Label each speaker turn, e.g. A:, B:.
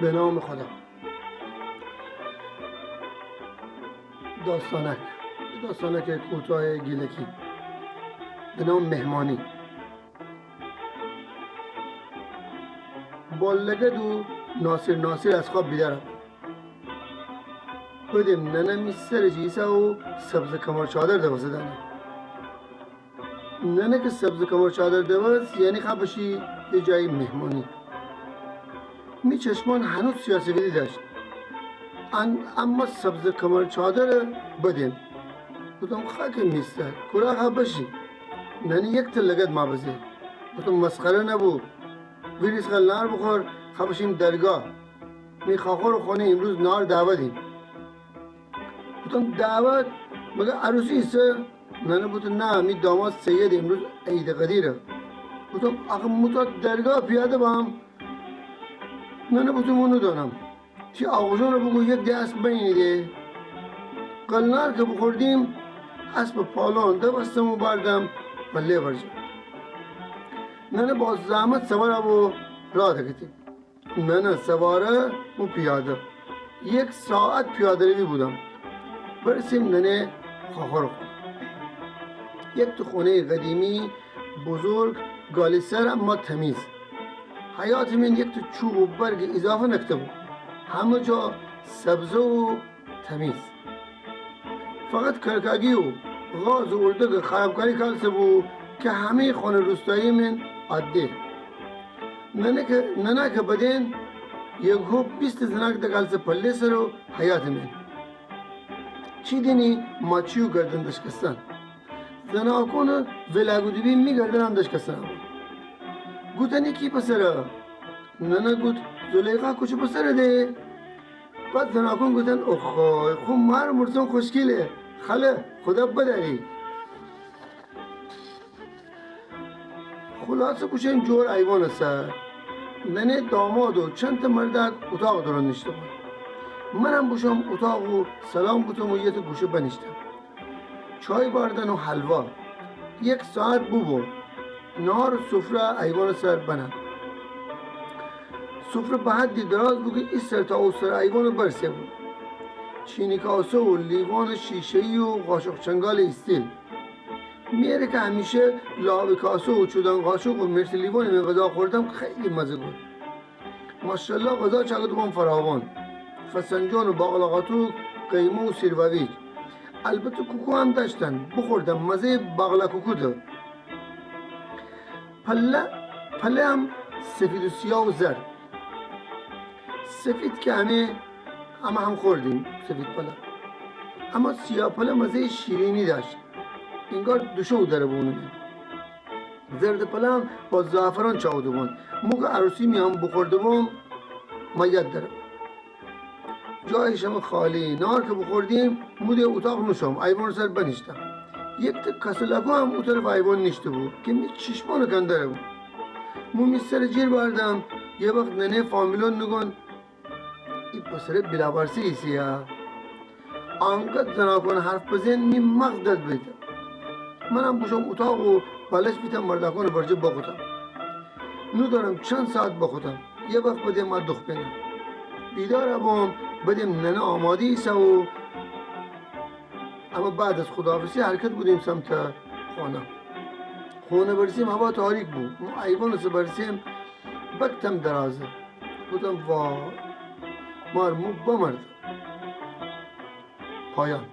A: به نام خدا. داستانک کوتاه گیلکی به نام مهمانی. با لگدو ناصر از خواب بیدارم. بدیم ننمی سر جیسا و سبز کمر چادر دوازه دانه. ننه که سبز کمر چادر دوز یعنی خبشی یه جایی مهمانی. می چشمان هنوز سیاسفیدی داشت. اما سبز کمر چادر بدیم. بودم خاک میستر کلا خبشی. ننی یک تل لگد ما بزه. بودم مسخره نبود. ویریس خل نار بخور خبشیم درگاه. می خاخور خونه امروز نار دعوتیم. بودم دعوت مگه عروسی ایسه؟ ننه بودم نه می داماد سید امروز عید قدیره. بودم آخه متا درگاه پیاده با هم. ننه بودم اونو دانم. چی آغوزون رو بگو یک دست بینیده. قلنار که بخوردیم اسب پالان دبستم و بردم پله برجم. ننه با زحمت سواره و راه دکتیم. ننه سواره و پیاده. 1 ساعت پیاده روی بودم. برسیم ننه خاخور خود. یک تو خونه قدیمی بزرگ گالیسر اما تمیز. حیات من یک تو چوب و برگ اضافه نکته بود. همه جا سبزه و تمیز. فقط کرکاگی و غاز و اردگ خرابکاری کالسه بود که همه خانه روستایی من عادی. ننه که بدین یک خوب 20 زنک دکالسه پله سر و حیات من. چی دینی ماچی و گردن دشکستن. زناکون ولاگودی می گردن هم دشکستن. گوتنی کی پسره؟ ننه گوت زلیخا کچه پسره ده. بعد زناکون گوتن اوخای خب مار مرسون خوشگیله خاله خدا بداری. خلاصه کشیم جور ایوان سر. ننه داماد و چند تا مردک اتاق درون نشته بود. منم بوشم اتاق و سلام گوتم و یه تا گوشه بنشتم. چای باردن و حلوا. 1 ساعت بو نهار و سفره ایوان سر بنن. سفره به حدی دراز بود که این سر تا او سر ایوان برسه بود. چینی کاسه و لیوان شیشه‌ای و قاشق چنگال استیل. میاره که همیشه لعاب کاسه و چوبان قاشق و مرس لیوان من غذا خوردم خیلی مزه بود. ماشاءالله غذا چقدر فراوان. فسنجان و باقلا قیمه و سیرویج. البته کوکو هم داشتن بخوردم مزه باقلا کوکو داد. پله هم سفید و سیاه و زرد. سفید که همه هم خوردیم سفید پله. اما سیاه پله مزه شیرینی داشت. انگار دوشو داره بونه. زرد پله هم با زعفران چاوده بود. موقع عروسی می هم بخورده بوم ما یاد دارم. جایشم خالی. نهار که بخوردیم مود اتاق نشم ایوان سر بنشتم. یک تا کسلکو هم اون طرف ایوان نشته بود که می چشمان کندره بود. مومی سر جیر بردم. یه وقت ننه فامیلون نگون این پسره بلاورسی ایسی ها. آنقدر زناکان حرف بزن می مغز داد بیدم. منم بوشم اتاق و بلش بیتم مردکان برجه بخوتم. نو دارم چند ساعت بخوتم. یه وقت بدیم ما دخ بینم. بیدار بام بدیم ننه آماده ایسه و اما بعد از خداحافظی حرکت بودیم سمت خونه برسیم هوا تاریک بود. ایوان سه برسیم بکتم درازه. بودم وای مارمو بمرد. پایان.